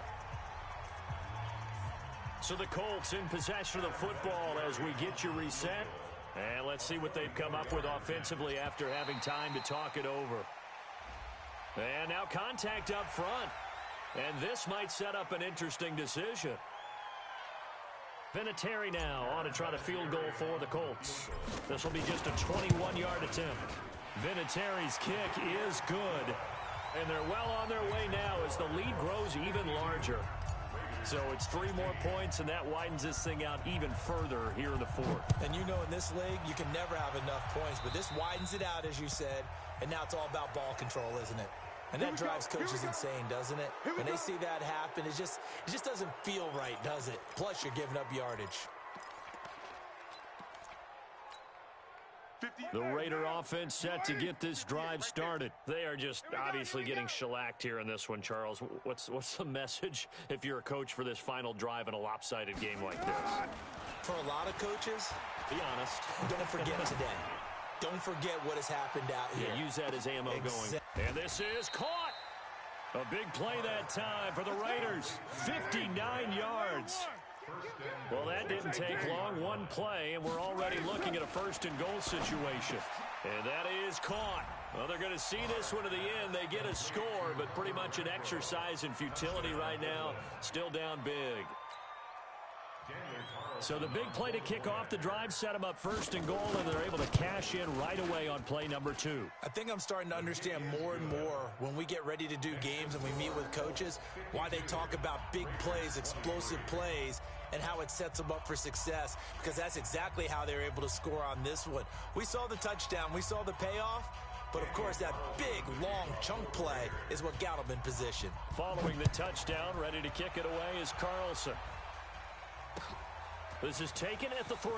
So the Colts in possession of the football as we get you reset. And let's see what they've come up with offensively after having time to talk it over. And now contact up front. And this might set up an interesting decision. Vinatieri now on to try to field goal for the Colts. This will be just a 21-yard attempt. Vinatieri's kick is good. And they're well on their way now as the lead grows even larger. So it's 3 more points, and that widens this thing out even further here in the 4th. And you know in this league, you can never have enough points, but this widens it out, as you said, and now it's all about ball control, isn't it? And that drives coaches insane, doesn't it? When they see that happen, it just doesn't feel right, does it? Plus, you're giving up yardage. The Raider offense set to get this drive started. They are just obviously getting shellacked here in this one, Charles. What's the message if you're a coach for this final drive in a lopsided game like this? For a lot of coaches, be honest. Don't forget today. Don't forget what has happened out here. Yeah, use that as ammo going. And this is caught. A big play that time for the Raiders. 59 yards. Well, that didn't take long. One play, and we're already looking at a 1st and goal situation. And that is caught. Well, they're going to see this one to the end. They get a score, but pretty much an exercise in futility right now. Still down big. So the big play to kick off the drive set them up 1st and goal, and they're able to cash in right away on play number 2. I think I'm starting to understand more and more when we get ready to do games and we meet with coaches why they talk about big plays, explosive plays, and how it sets them up for success, because that's exactly how they're able to score on this one. We saw the touchdown. We saw the payoff. But, of course, that big, long chunk play is what got them in position. Following the touchdown, ready to kick it away is Carlson. This is taken at the 3.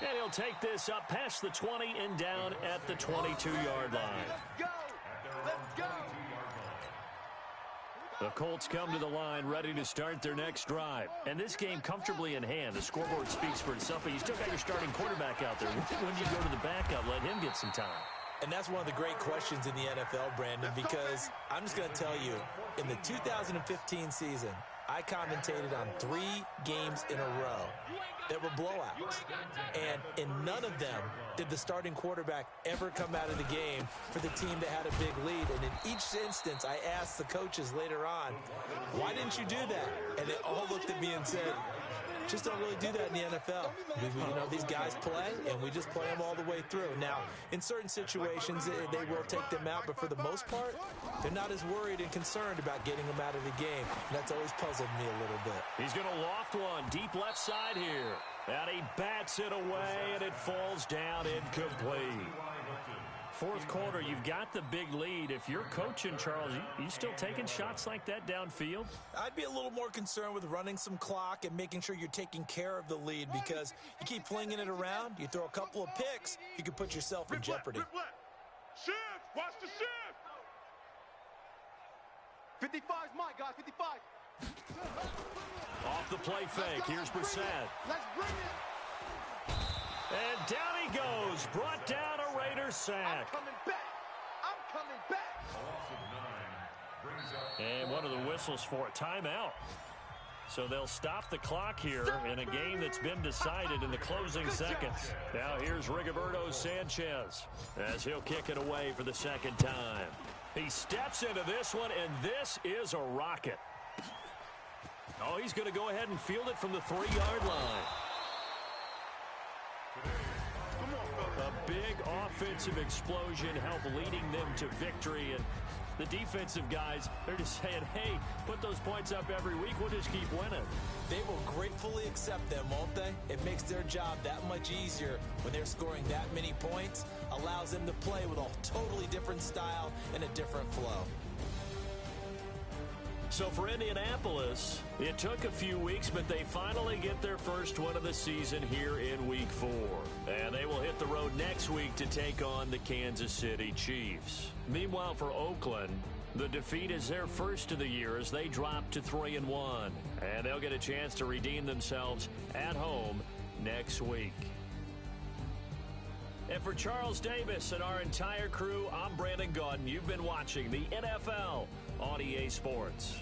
And he'll take this up past the 20 and down at the 22-yard line. Let's go! The Colts come to the line ready to start their next drive. And this game comfortably in hand. The scoreboard speaks for itself, but you still got your starting quarterback out there. When do you go to the backup, let him get some time? And that's one of the great questions in the NFL, Brandon, because I'm just going to tell you, in the 2015 season, I commentated on 3 games in a row that were blowouts. And in none of them did the starting quarterback ever come out of the game for the team that had a big lead. And in each instance, I asked the coaches later on, why didn't you do that? And they all looked at me and said, just don't really do that in the NFL. These guys play, and we just play them all the way through. Now, in certain situations, they will take them out, but for the most part, they're not as worried and concerned about getting them out of the game. And that's always puzzled me a little bit. He's going to loft one deep left side here. And he bats it away, and it falls down incomplete. 4th quarter, you've got the big lead. If you're coaching, Charles, you still taking shots like that downfield? I'd be a little more concerned with running some clock and making sure you're taking care of the lead, because you keep flinging it around, you throw a couple of picks, you can put yourself in jeopardy. Shift! Watch the shift! 55's mine, guys. 55. Off the play fake. Here's Brissett. Let's bring it. And down he goes. Brought down a Raider sack. I'm coming back. I'm coming back. And one of the whistles for a timeout. So they'll stop the clock here in a game that's been decided in the closing seconds. Now here's Rigoberto Sanchez as he'll kick it away for the second time. He steps into this one, and this is a rocket. Oh, he's going to go ahead and field it from the 3-yard line. A big offensive explosion helped leading them to victory, and the defensive guys, they're just saying, hey, put those points up every week. We'll just keep winning. They will gratefully accept them, won't they? It makes their job that much easier when they're scoring that many points. Allows them to play with a totally different style and a different flow. So for Indianapolis, it took a few weeks, but they finally get their first one of the season here in Week 4. And they will hit the road next week to take on the Kansas City Chiefs. Meanwhile, for Oakland, the defeat is their first of the year as they drop to 3-1. And they'll get a chance to redeem themselves at home next week. And for Charles Davis and our entire crew, I'm Brandon Gaudin. You've been watching the NFL on EA Sports.